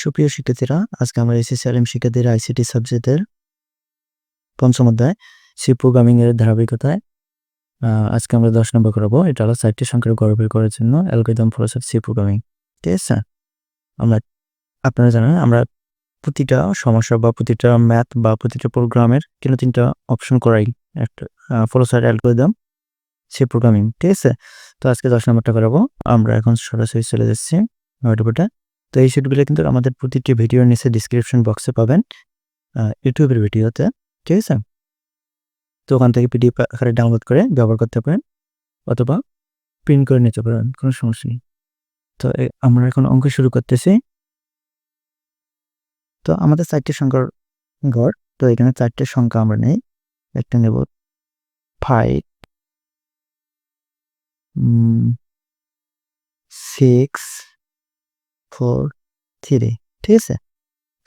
সুপ্রিয় শিক্ষার্থীরা, আজকে আমরা এসএসসি শিক্ষার্থীরা আইসিটি সাবজেক্টের পঞ্চম অধ্যায় সি প্রোগ্রামিং এর ধারাবাহিকতায় আজকে আমরা 10 নম্বর করাবো। এটা হলো 4টি সংখ্যার গড় বের করার জন্য অ্যালগরিদম ফর সি প্রোগ্রামিং। ঠিক আছে? আপনারা জানেন আমরা প্রতিটা সমস্যা বা প্রতিটা ম্যাথ বা প্রতিটা প্রোগ্রামের কিন্তু 3টা অপশন করাই একটা ফলোসাইট অ্যালগরিদম সি প্রোগ্রামিং। ঠিক আছে? তো আজকে 10 নম্বরটা করাবো। আমরা এখন সরাসরি চলে যাচ্ছি হোয়াটসঅ্যাপে। তো এই শিটগুলো কিন্তু আমাদের প্রতিটি ভিডিওর নিচে ডেসক্রিপশন বক্সে পাবেন ইউটিউবের ভিডিওতে। ঠিক আছে? তো ওখান থেকে পিডিএফ আকারে ডাউনলোড করে ব্যবহার করতে পারেন অথবা প্রিন্ট করে নিতে পারেন, কোনো সমস্যা নেই। তো আমরা এখন অঙ্ক শুরু করতেছি। তো আমাদের 4টি সংখ্যার গড়। তো এখানে 4টে সংখ্যা আমরা নেই। একটা নেব 5 6 4 3। ঠিক আছে?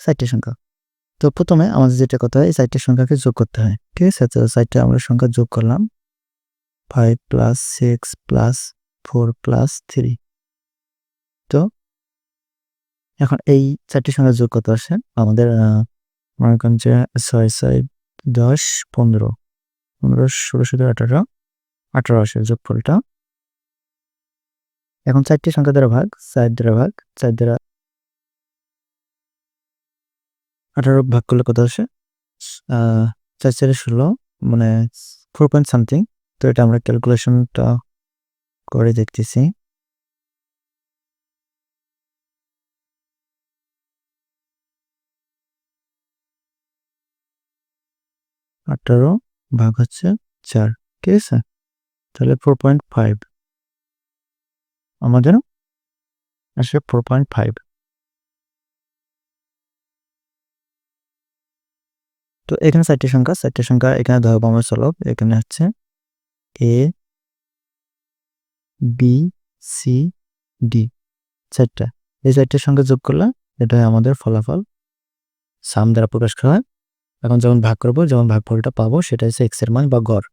4টে সংখ্যা। তো প্রথমে আমাদের যেটা করতে হয়, এই 4টে সংখ্যাকে যোগ করতে হয়। ঠিক আছে? তো 4টে আমরা সংখ্যা যোগ করলাম 5 + 6 + 4 + 3। তো এখন এই 4টি সংখ্যা যোগ কত আসে আমাদের? মনে করেন যে 6 6 10 15 15 16 17 18 18 আসে যোগফলটা। এখন 4টি সংখ্যা দ্বারা ভাগ, 4 দ্বারা ভাগ, 4 দ্বারা 18 ভাগ করলে কত আসে? 4 4 16 মানে 4 পয়েন্ট সামথিং। তো এটা আমরা ক্যালকুলেশনটা করে দেখতেছি। আঠারো ভাগ হচ্ছে 4। ঠিক আছে? তাহলে 4.5 আমাদের আসে 4.5। তো এখানে 4টি সংখ্যা এখানে ধরবো আমরা চলক। এখানে হচ্ছে এ বি সি ডি 4টা। এই 4টে সংখ্যা যোগ করলে এটা হয় আমাদের ফলাফল, সাম দ্বারা প্রকাশ করা হয়। এখন যখন ভাগ করবো, যখন ভাগফলটা পাবো সেটা হচ্ছে এক্স এর মান বা গড়।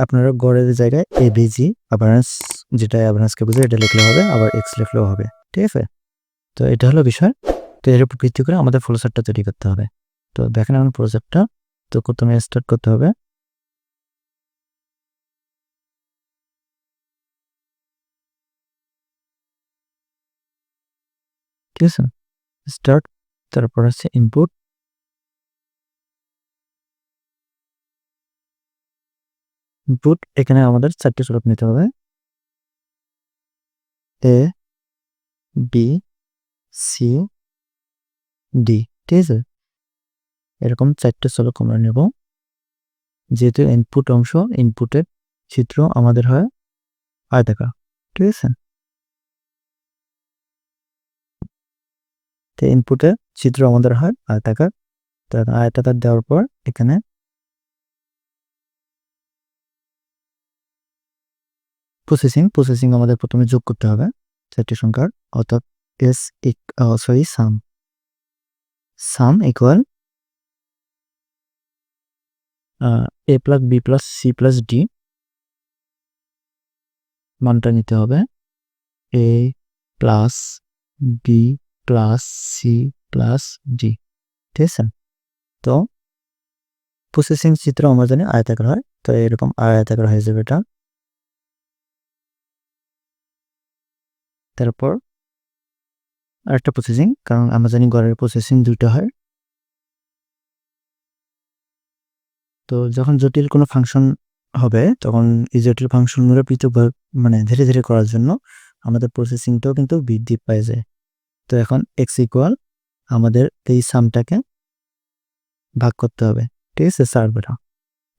আপনারা গড়ের জায়গায় এভিজি অ্যাভারেজ, যেটা অ্যাভারেজকে বোঝায়, এটা লিখলে হবে, আবার এক্স লিখলেও হবে। ঠিক আছে? তো এটা হলো বিষয়। তো এর উপর ভিত্তি করে আমাদের ফ্লোচার্টটা তৈরি করতে হবে। তো দেখেন এখন প্রজেক্টটা। তো প্রথমে স্টার্ট করতে হবে। ঠিক আছে? স্টার্ট, তারপর হচ্ছে ইনপুট। ইনপুট এখানে আমাদের 4টি চলক নিতে হবে, এ বি সি ডি। ঠিক আছে? এরকম 4টে চলক আমরা নেব। যেহেতু ইনপুট অংশ, ইনপুটের চিত্র আমাদের হয় আয়তাকার। ঠিক আছে? তো ইনপুটের চিত্র আমাদের হয় আয়তাকার। তো আয়তাকার দেওয়ার পর এখানে প্রসেসিং আমাদের প্রথমে যোগ করতে হবে 4টি সংখ্যার, অর্থাৎ sum equal A plus B plus C plus D. মানটা নিতে হবে A plus B plus C plus D. ঠিক আছে? তো প্রসেসিং চিত্র আমরা জানি আয়তাকার হয়, তো এরকম আয়তাকার হয়ে যাবে এটা। তারপর আরেকটা প্রসেসিং, কারণ আমরা জানি গড়ের প্রসেসিং 2টা হয়। তো যখন জটিল কোনো ফাংশন হবে, তখন এই জটিল ফাংশনগুলো পৃথকভাবে মানে ধীরে ধীরে করার জন্য আমাদের প্রসেসিংটাও কিন্তু বৃদ্ধি পায় যায়। তো এখন এক্স ইকুয়াল আমাদের এই সামটাকে ভাগ করতে হবে। ঠিক আছে? 4 দ্বারা।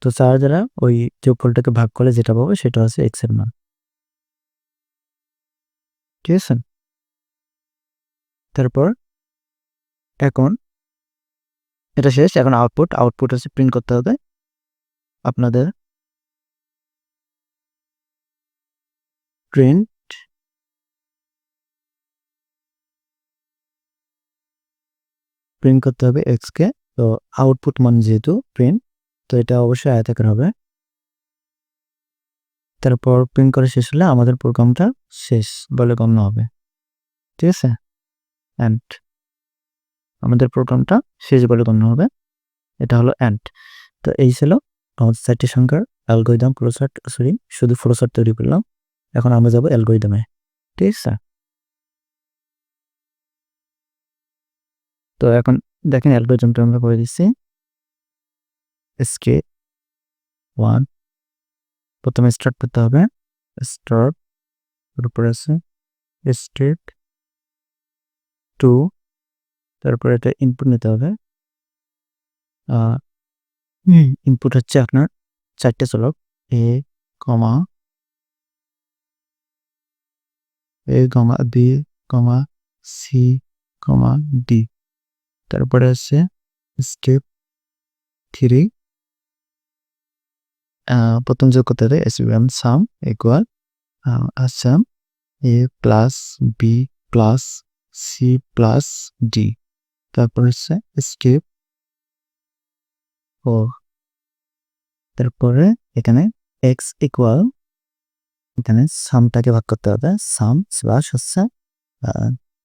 তো 4 দ্বারা ওই যোগফলটাকে ভাগ করলে যেটা পাবো সেটা হচ্ছে এক্স এর মান। ঠিক আছে? তারপর এখন এটা শেষ। এখন আউটপুট হচ্ছে প্রিন্ট করতে হবে আপনাদের। প্রিন্ট করতে হবে এক্স কে। তো আউটপুট মান যেহেতু প্রিন্ট, তো এটা অবশ্যই আয়তাকার হবে। তারপর প্রিন্ট করা শেষ হলে আমাদের প্রোগ্রামটা শেষ বলে গণ্য হবে। ঠিক আছে? এন্ড আমাদের প্রোগ্রামটা শেষ বলে গণ্য হবে। এটা হলো এন্ড। তো এই ছিল আমাদের 4টি সংখ্যার অ্যালগরিদম শুধু ফ্লোচার্ট তৈরি করলাম। এখন আমরা যাব অ্যালগরিদমে। ঠিক আছে? তো এখন দেখেন অ্যালগরিদমটা আমরা করে দিচ্ছি। স্টেপ 1 প্রথমে স্টার্ট করতে হবে। স্টার্ট এর উপরে আছে স্টেপ 2 তারপরে এটা ইনপুট নিতে হবে। ইনপুট হচ্ছে আপনার 4টে চলক a, b, c, d। তারপরে আছে স্টেপ 3 প্রথম যোগ করতে হবে সাম equal some a plus b plus c plus d। তারপর হচ্ছে স্টেপ 4 তারপরে এখানে x ইকুয়াল এখানে সামটাকে ভাগ করতে হবে। সাম স্ল্যাশ হচ্ছে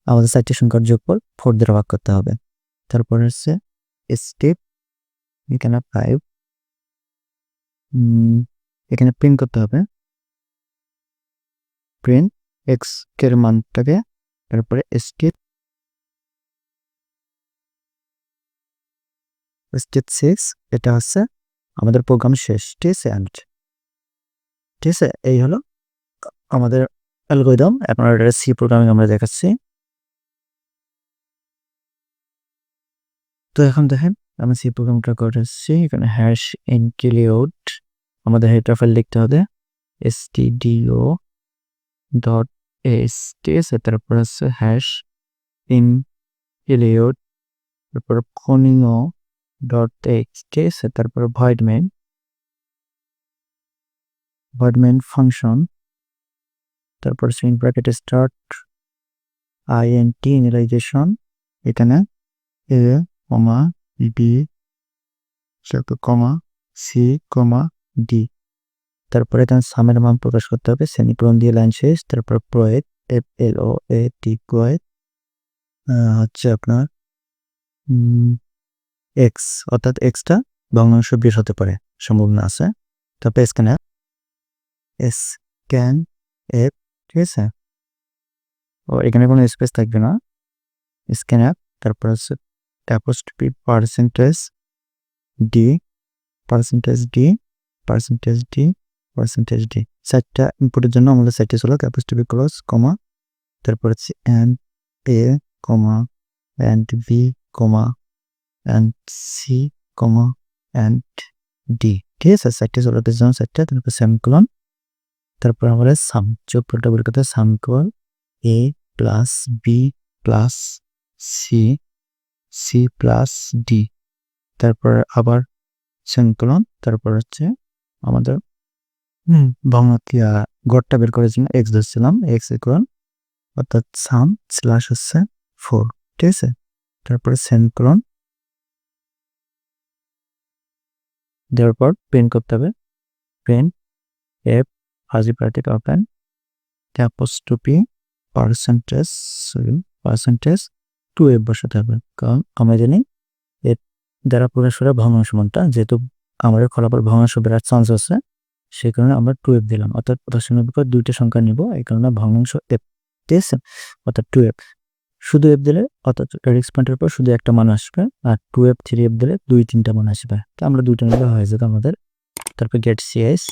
আমাদের 4টি সংখ্যার যোগফল 4 দ্বারা ভাগ করতে হবে। তারপরে হচ্ছে স্টেপ এখানে 5 এখানে প্রিন্ট করতে হবে। প্রিন্ট এক্স এর মানটাকে। তারপরে স্টেপ 6 এটা হচ্ছে আমাদের প্রোগ্রাম শেষ। ঠিক আছে? এন্ড। ঠিক আছে? এই হলো আমাদের অ্যালগরিদম। এখন এটা সি প্রোগ্রামিং আমরা দেখাচ্ছি। তো এখন দেখেন আমি সি প্রোগ্রামটা করেছি। এখানে হ্যাশ ইনক্লুড আমাদের হেডার ফাইল লিখতে হবে stdio.h। ঠিক আছে? তারপর আছে হ্যাশ ইনক্লুড তারপর conio.h। ঠিক আছে? তারপর ভয়েড মেইন ফাংশন। তারপর in bracket start int initialization এখানে a, b, c, d। তারপরে এখানে সামের মান প্রকাশ করতে হবে সেমিকোলন দিয়ে লাইন শেষ। তারপর প্রয়েড float প্রয়েড হচ্ছে আপনার x অর্থাৎ এক্সটা ভগ্নাংশ বের হতে পারে সম্ভাবনা আছে। তারপর স্ক্যান এফ। ঠিক আছে? ও এখানে কোনো স্পেস থাকবে না। স্ক্যান অ্যাপ তারপর হচ্ছে অ্যাপোস্ট্রফি পার্সেন্টেজ ডি 4টা ইনপুটের জন্য আমাদের 4টি ছিল অ্যাপোস্ট্রফি ক্লোজ তারপর হচ্ছে and a and b and c and d. ঠিক আছে? 4টি চলকের জন্য 4টা। তারপর সেমিকোলন। তারপর আমাদের সাম যোগফলটা বের করতে sum equal a plus B plus C plus d. তারপর আবার সেমিকোলন। তারপর হচ্ছে আমাদের গড়টা বের করার জন্য এক্স ধরছিলাম এক্স ইকুয়াল অর্থাৎ সাম স্ল্যাশ হচ্ছে 4। ঠিক আছে? তারপরে সেমিকোলন দেওয়ার পর প্রিন্ট করতে হবে print F fuzzy bracket open apostrophe percentage 2f বসাতে হবে। কারণ আমরা জানি এর দ্বারা প্রকাশ করা ভগ্নাংশ মানটা যেহেতু আমাদের ফলাফল ভগ্নাংশ বেরার চান্স আছে সেই কারণে আমরা 2f দিলাম। অর্থাৎ প্রদর্শনের পর 2টা সংখ্যা নিব এই কারণে ভগ্নাংশ f। ঠিক আছে? অর্থাৎ 2f শুধু f দিলে অর্থাৎ রেডিক্স পয়েন্টের পর শুধু একটা মান আসবে আর 2f 3f দিলে 2-3টা মান আসবে। তো আমরা 2টা নিলে হয়ে যেত আমাদের। তারপর গেট cs।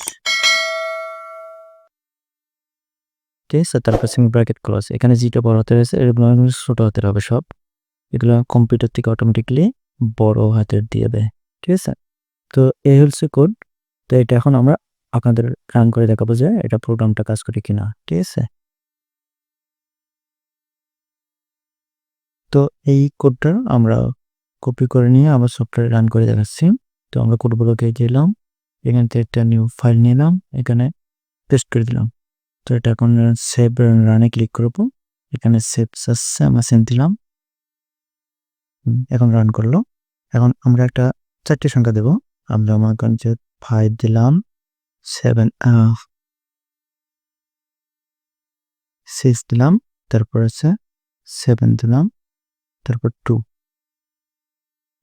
ঠিক আছে? তারপর সিঙ্গল ব্র্যাকেট ক্লোজ। এখানে যেটা বড় হাতের আছে এগুলো ছোট হাতের হবে সব। এগুলো কম্পিউটার থেকে অটোমেটিকলি বড় হাতের দিয়ে দেয়। ঠিক আছে? তো এই হচ্ছে কোড। তো এটা এখন আমরা আপনাদের রান করে দেখাবো যে এটা প্রোগ্রামটা কাজ করে কিনা। ঠিক আছে? তো এই কোডটা আমরা কপি করে নিয়ে আবার সফটওয়্যারে রান করে দেখাচ্ছি। তো আমরা কোডগুলোকে গেলাম এখান থেকে একটা নিউ ফাইল নিলাম এখানে পেস্ট করে দিলাম। তো এটা এখন সেভ রানে ক্লিক করব। এখানে সেভ আসছে আমরা সেভ দিলাম। এখন রান করলো। এখন আমরা একটা 4টি সংখ্যা দেব। আমরা আমার কাছে 5 দিলাম 6 দিলাম তারপর আছে 7 দিলাম তারপর 2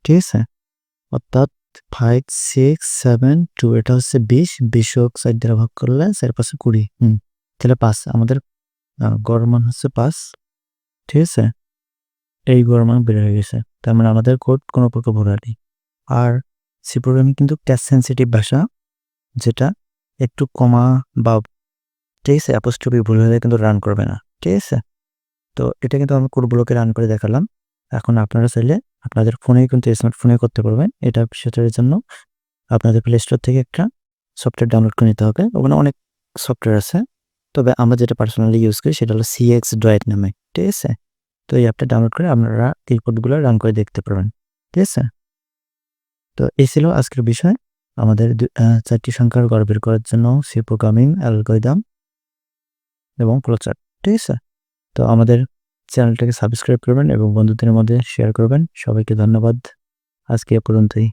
ঠিক আছে? অর্থাৎ 5, 6, 7, 2 এটা হচ্ছে 20 হোক 4 দ্বারা ভাগ করলে 4 5 20 তাহলে 5 আমাদের গড় মান হচ্ছে 5, ঠিক আছে? এই গড় মান বের হয়ে গেছে। তার মানে আমাদের কোড কোনো প্রকার ভুল হয়নি। আর সি প্রোগ্রামিং কিন্তু ক্যাচ সেনসিটিভ ভাষা, যেটা একটু কমা বা ঠিক আছে অ্যাপোস্ট্রফি ভুল হলে কিন্তু রান করবে না, ঠিক আছে? তো এটা কিন্তু আমি কোডগুলোকে রান করে দেখালাম। এখন আপনারা চাইলে আপনাদের ফোনেই কিন্তু স্মার্টফোনে করতে পারবেন। এটা সেটার জন্য আপনাদের প্লে স্টোর থেকে একটা সফটওয়্যার ডাউনলোড করে নিতে হবে। ওখানে অনেক সফটওয়্যার আছে। তবে আমরা যেটা পার্সোনালি ইউজ করি সেটা হলো CX Droid নামে, ঠিক আছে? তো এই অ্যাপটা ডাউনলোড করে আপনারা এই কোডগুলো রান করে দেখতে পারবেন, ঠিক আছে? তো এই ছিল আজকের বিষয়। আমাদের 4 টি সংখ্যার গড় বের করার জন্য সি প্রোগ্রামিং অ্যালগরিদম এবং ফ্লোচার্ট, ঠিক আছে? তো আমাদের চ্যানেলটাকে সাবস্ক্রাইব করবেন এবং বন্ধুদের মধ্যে শেয়ার করবেন। সবাইকে ধন্যবাদ। আজকে এ পর্যন্তই।